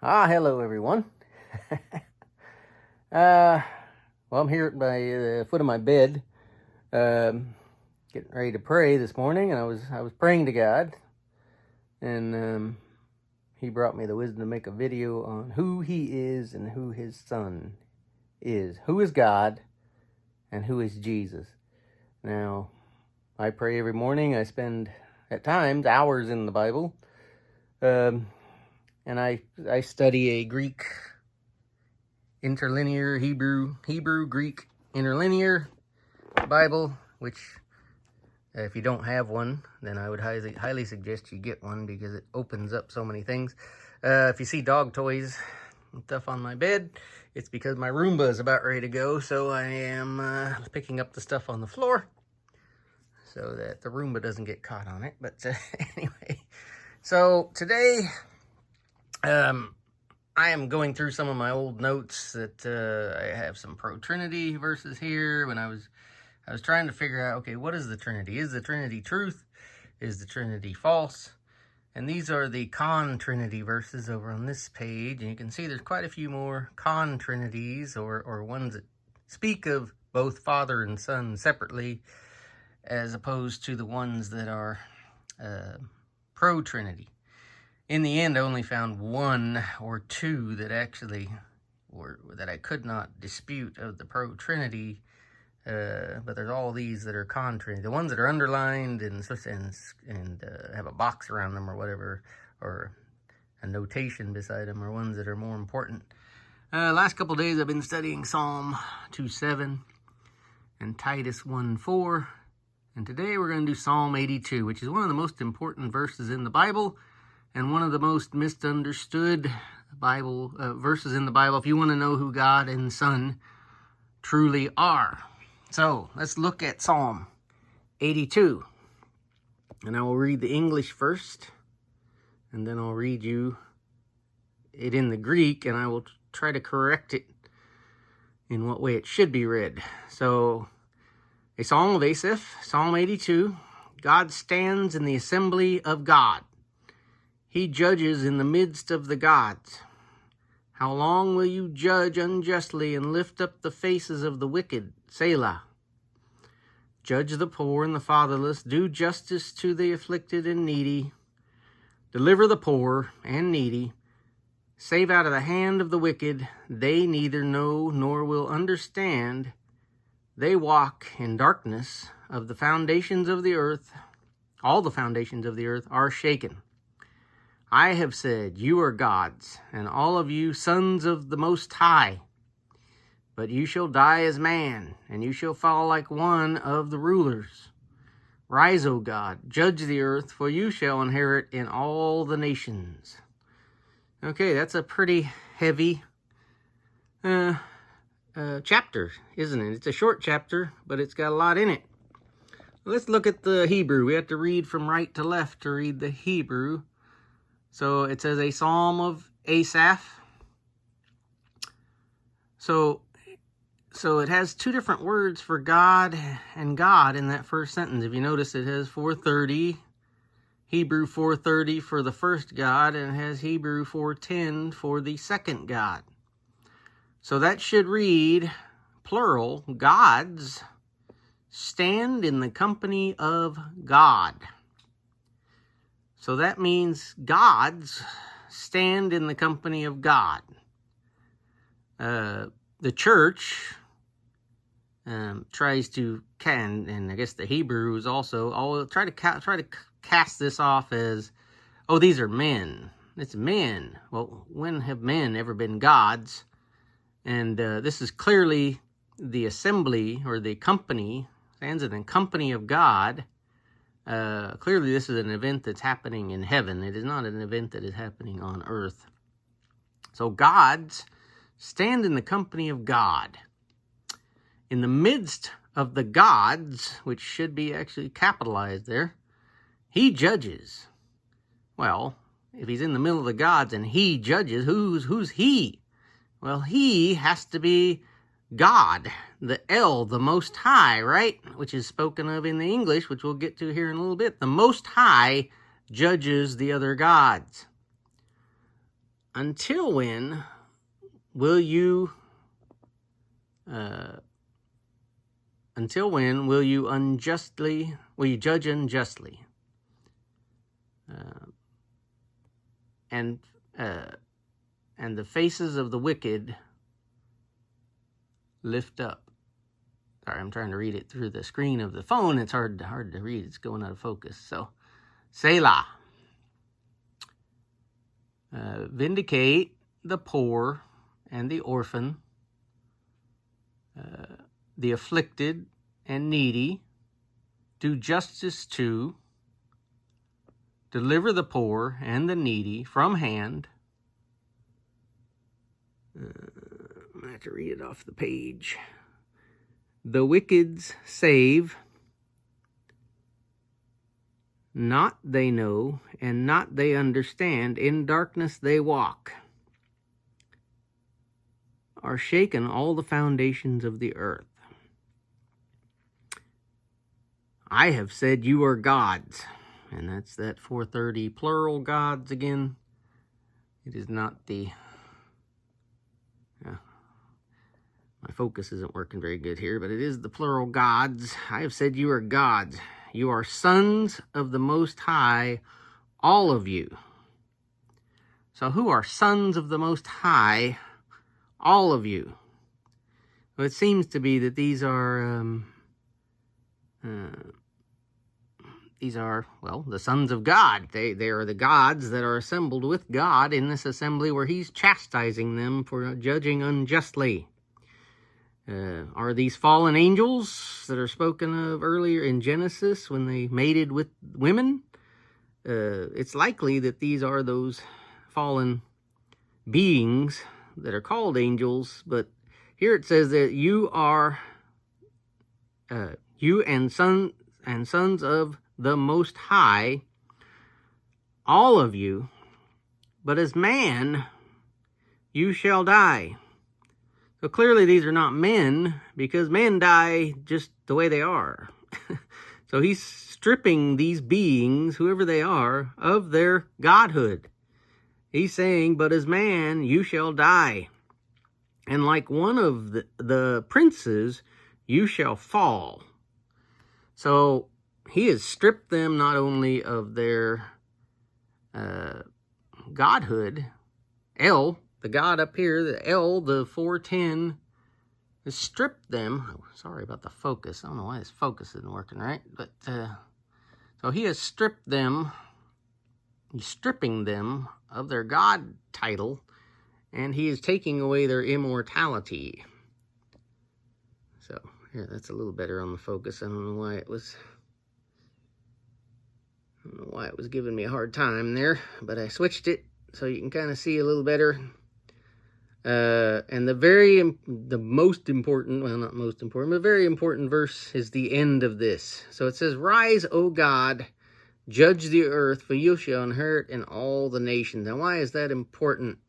Hello everyone. Well, I'm here at my foot of my bed, getting ready to pray this morning, and I was praying to God, and He brought me the wisdom to make a video on who He is and who His Son is, who is God, and who is Jesus. Now, I pray every morning. I spend at times hours in the Bible. And I study a Greek interlinear Hebrew Greek interlinear Bible, which if you don't have one, then I would highly suggest you get one because it opens up so many things. If you see dog toys and stuff on my bed, it's because my Roomba is about ready to go, so I am picking up the stuff on the floor so that the Roomba doesn't get caught on it. But anyway, so today I am going through some of my old notes that I have some pro-Trinity verses here. When I was trying to figure out, okay, what is the Trinity? Is the Trinity truth? Is the Trinity false? And these are the con-Trinity verses over on this page. And you can see there's quite a few more con-Trinities or ones that speak of both Father and Son separately, as opposed to the ones that are pro-Trinity. In the end, I only found one or two that actually that I could not dispute of the pro-Trinity, but there's all these that are con-Trinity. The ones that are underlined and have a box around them or whatever, or a notation beside them, are ones that are more important. Last couple days I've been studying Psalm 2:7 and Titus 1:4, and today we're going to do Psalm 82, which is one of the most important verses in the Bible, and one of the most misunderstood Bible verses in the Bible if you want to know who God and Son truly are. So let's look at Psalm 82. And I will read the English first, and then I'll read you it in the Greek, and I will try to correct it in what way it should be read. So, a Psalm of Asaph, Psalm 82. God stands in the assembly of God. He judges in the midst of the gods. How long will you judge unjustly and lift up the faces of the wicked? Selah. Judge the poor and the fatherless. Do justice to the afflicted and needy. Deliver the poor and needy. Save out of the hand of the wicked. They neither know nor will understand. They walk in darkness of the foundations of the earth. All the foundations of the earth are shaken. I have said, you are gods, and all of you sons of the Most High. But you shall die as man, and you shall fall like one of the rulers. Rise, O God, judge the earth, for you shall inherit in all the nations. Okay, that's a pretty heavy chapter, isn't it? It's a short chapter, but it's got a lot in it. Let's look at the Hebrew. We have to read from right to left to read the Hebrew. So it says a Psalm of Asaph. So it has two different words for God and God in that first sentence. If you notice, it has 430, Hebrew 430 for the first God, and it has Hebrew 410 for the second God. So that should read, plural, gods stand in the company of God. So that means gods stand in the company of God. The church tries to, and I guess the Hebrews also, all try to cast this off as, oh, these are men. It's men. Well, when have men ever been gods? And this is clearly the assembly or the company, stands in the company of God. Clearly this is an event that's happening in heaven. It is not an event that is happening on earth. So gods stand in the company of God. In the midst of the gods, which should be actually capitalized there, he judges. Well, if he's in the middle of the gods and he judges, who's he? Well, he has to be God, the El, the Most High, right? Which is spoken of in the English, which we'll get to here in a little bit. The Most High judges the other gods. until when will you judge unjustly? And the faces of the wicked lift up. Sorry, I'm trying to read it through the screen of the phone. It's hard to read. It's going out of focus. So, Selah. Vindicate the poor and the orphan, the afflicted and needy. Do justice to, deliver the poor and the needy from hand. I'm going to have to read it off the page. The wickeds save, not they know, and not they understand. In darkness they walk. Are shaken all the foundations of the earth. I have said you are gods. And that's that 430 plural gods again. It is not the... my focus isn't working very good here, but it is the plural gods. I have said you are gods. You are sons of the Most High, all of you. So who are sons of the Most High, all of you? Well, it seems to be that these are, well, the sons of God. They are the gods that are assembled with God in this assembly where he's chastising them for judging unjustly. Are these fallen angels that are spoken of earlier in Genesis when they mated with women? It's likely that these are those fallen beings that are called angels, but here it says that you are you and sons of the Most High, all of you, but as man you shall die. So clearly these are not men, because men die just the way they are. So he's stripping these beings, whoever they are, of their godhood. He's saying, but as man you shall die. And like one of the princes, you shall fall. So he has stripped them not only of their godhood, El, the God up here, the El, the 410, has stripped them. Oh, sorry about the focus. I don't know why this focus isn't working right. But so he has stripped them. He's stripping them of their God title, and he is taking away their immortality. So here, that's a little better on the focus. I don't know why it was giving me a hard time there, but I switched it so you can kind of see a little better. And the most important, well, not most important, but very important verse is the end of this. So it says, "Rise, O God, judge the earth, for you shall inherit in all the nations." Now, why is that important?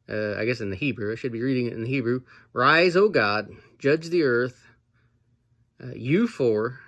I guess in the Hebrew, I should be reading it in the Hebrew. "Rise, O God, judge the earth, for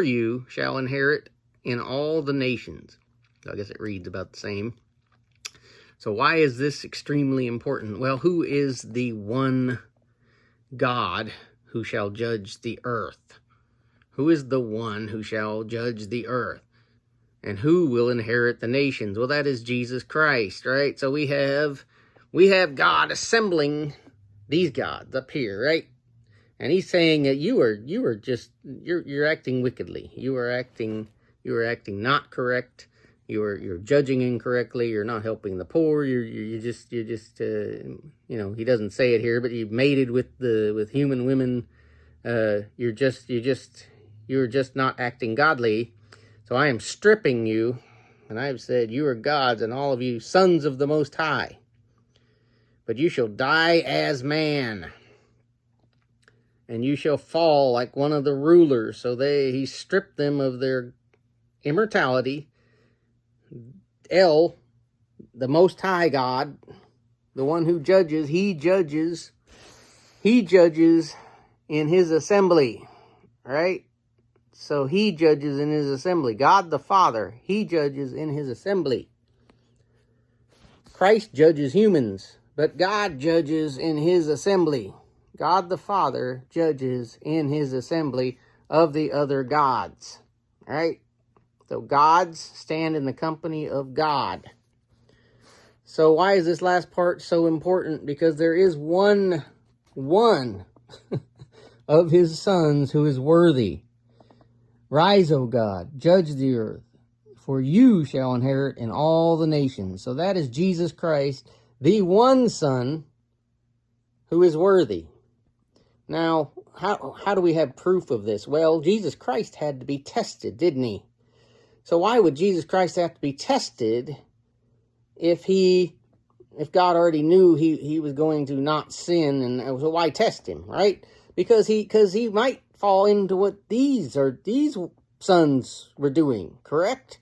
you shall inherit in all the nations." So I guess it reads about the same. So why is this extremely important? Well, who is the one God who shall judge the earth? Who is the one who shall judge the earth? And who will inherit the nations? Well, that is Jesus Christ, right? So we have God assembling these gods up here, right? And he's saying that you're acting wickedly. You are acting not correct. You're judging incorrectly. You're not helping the poor. You're just he doesn't say it here, but you mated with human women. You're just not acting godly. So I am stripping you, and I have said you are gods, and all of you sons of the Most High. But you shall die as man, and you shall fall like one of the rulers. So he stripped them of their immortality. El, the Most High God, the one who judges, he judges in his assembly, right? So he judges in his assembly. God the Father, he judges in his assembly. Christ judges humans, but God judges in his assembly. God the Father judges in his assembly of the other gods. All right? So gods stand in the company of God. So why is this last part so important? Because there is one of his sons who is worthy. Rise, O God, judge the earth, for you shall inherit in all the nations. So that is Jesus Christ, the one Son who is worthy. Now, how do we have proof of this? Well, Jesus Christ had to be tested, didn't he? So why would Jesus Christ have to be tested if God already knew he was going to not sin? And so why test him, right? Because he might fall into what these sons were doing, correct?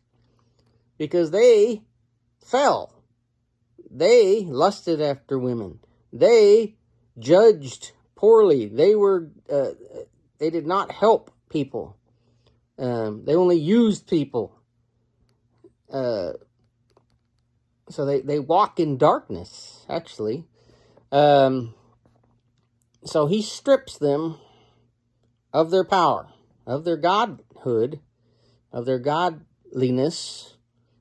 Because they fell. They lusted after women. They judged poorly. They did not help people. They only used people. So they walk in darkness, actually. So he strips them of their power, of their godhood, of their godliness,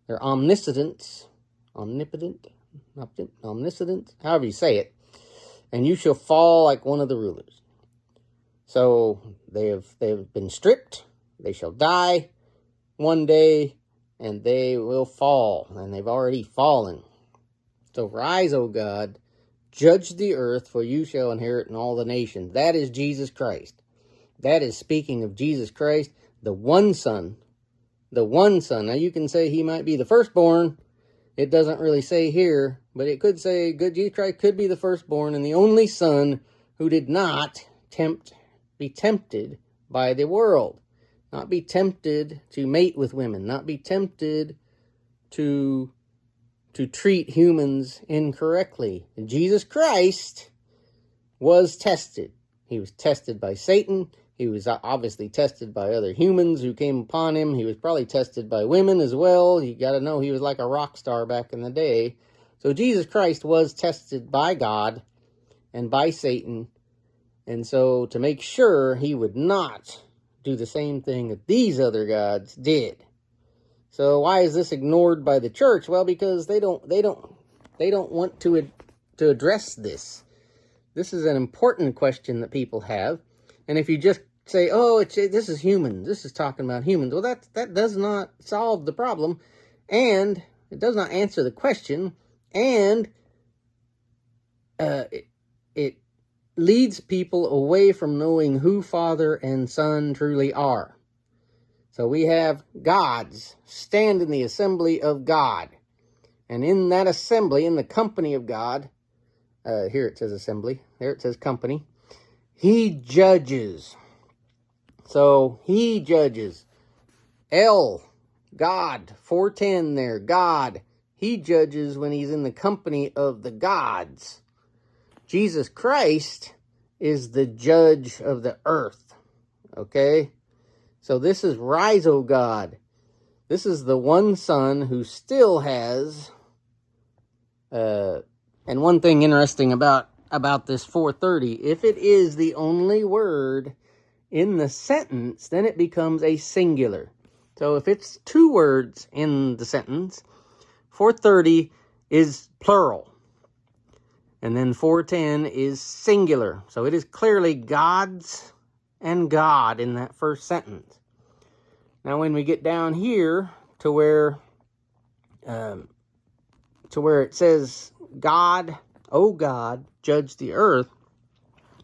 their omniscience, omnipotent, however you say it, and you shall fall like one of the rulers. So they have been stripped, they shall die one day, and they will fall, and they've already fallen. So rise, O God, judge the earth, for you shall inherit in all the nations. That is Jesus Christ. That is speaking of Jesus Christ, the one Son. The one Son. Now you can say he might be the firstborn. It doesn't really say here, but it could say Jesus Christ could be the firstborn and the only Son who did not be tempted by the world. Not be tempted to mate with women. Not be tempted to treat humans incorrectly. And Jesus Christ was tested. He was tested by Satan. He was obviously tested by other humans who came upon him. He was probably tested by women as well. You got to know he was like a rock star back in the day. So Jesus Christ was tested by God and by Satan. And so to make sure he would not do the same thing that these other gods did. So why is this ignored by the church? Well, because they don't want to address this. This is an important question that people have. And if you just say, oh, this is human, this is talking about humans, well, that does not solve the problem, and it does not answer the question, and it leads people away from knowing who Father and Son truly are. So we have gods stand in the assembly of God, and in that assembly, in the company of God, here it says assembly, there it says company, he judges. So he judges. God, 410 there, God. He judges when he's in the company of the gods. Jesus Christ is the judge of the earth. Okay? So this is Rise, O God. This is the one Son who still has... and one thing interesting about this 430, if it is the only word in the sentence, then it becomes a singular. So if it's two words in the sentence, 430 is plural. And then 410 is singular. So it is clearly gods and God in that first sentence. Now when we get down here to where it says, God, O God, judge the earth,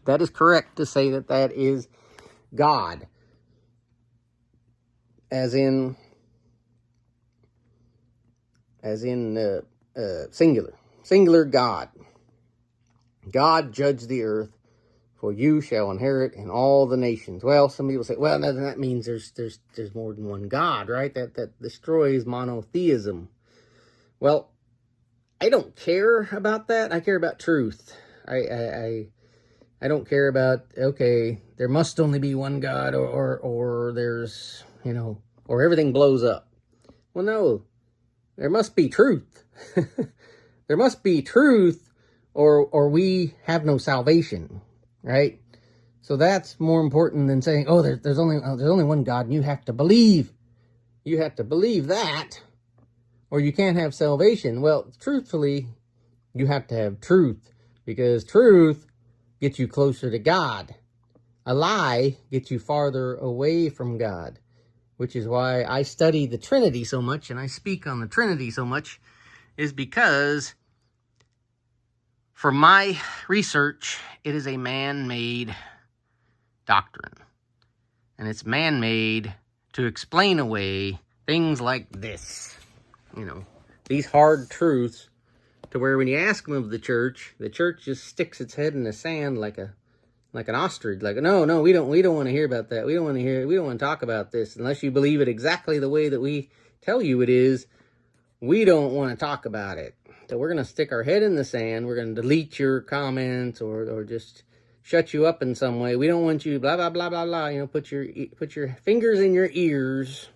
that is correct to say that is God, as in singular God. God judge the earth, for you shall inherit in all the nations. Well, some people say, well, that means there's more than one God, right? That destroys monotheism. Well, I don't care about that. I care about truth. I I don't care about, okay, there must only be one God, or there's, or everything blows up. Well, no, there must be truth. There must be truth, or we have no salvation, right? So that's more important than saying, oh, there's only one God, and you have to believe. You have to believe that, or you can't have salvation. Well, truthfully, you have to have truth, because truth gets you closer to God. A lie gets you farther away from God, which is why I study the Trinity so much and I speak on the Trinity so much, is because for my research, it is a man-made doctrine. And it's man-made to explain away things like this. These hard truths, to where when you ask them of the church just sticks its head in the sand like an ostrich. Like, no, we don't want to hear about that. We don't want to talk about this unless you believe it exactly the way that we tell you it is. We don't want to talk about it. So we're going to stick our head in the sand. We're going to delete your comments or just shut you up in some way. We don't want you blah, blah, blah, blah, blah. Put your fingers in your ears,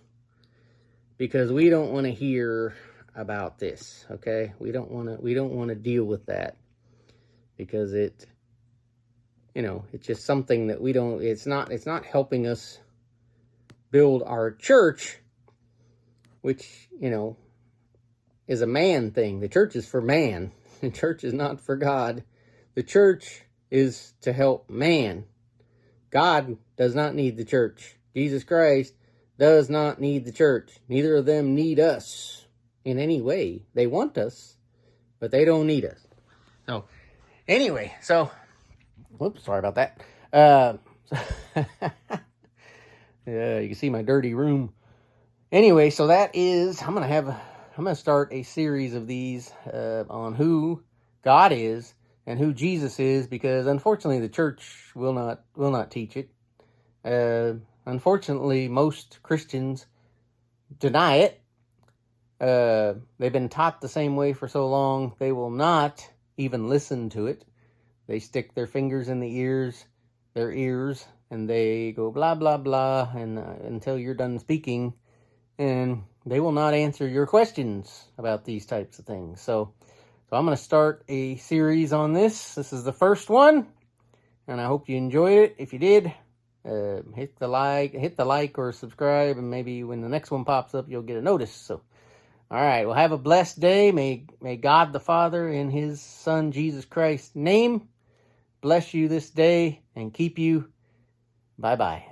because we don't want to hear about this, okay? We don't want to deal with that, because it's just something that it's not helping us build our church, which, is a man thing. The church is for man. The church is not for God. The church is to help man. God does not need the church. Jesus Christ does not need the church. Neither of them need us in any way. They want us, but they don't need us. So, anyway, whoops, sorry about that. You can see my dirty room. Anyway, so that is, I'm going to start a series of these on who God is and who Jesus is, because unfortunately the church will not teach it. Unfortunately, most Christians deny it. They've been taught the same way for so long, they will not even listen to it. They stick their fingers in their ears, and they go blah, blah, blah, and until you're done speaking, and they will not answer your questions about these types of things. So I'm going to start a series on this. This is the first one, and I hope you enjoyed it. If you did, hit the like or subscribe, and maybe when the next one pops up, you'll get a notice. So, all right, well, have a blessed day. May God the Father, in His Son Jesus Christ's name, bless you this day and keep you. Bye-bye.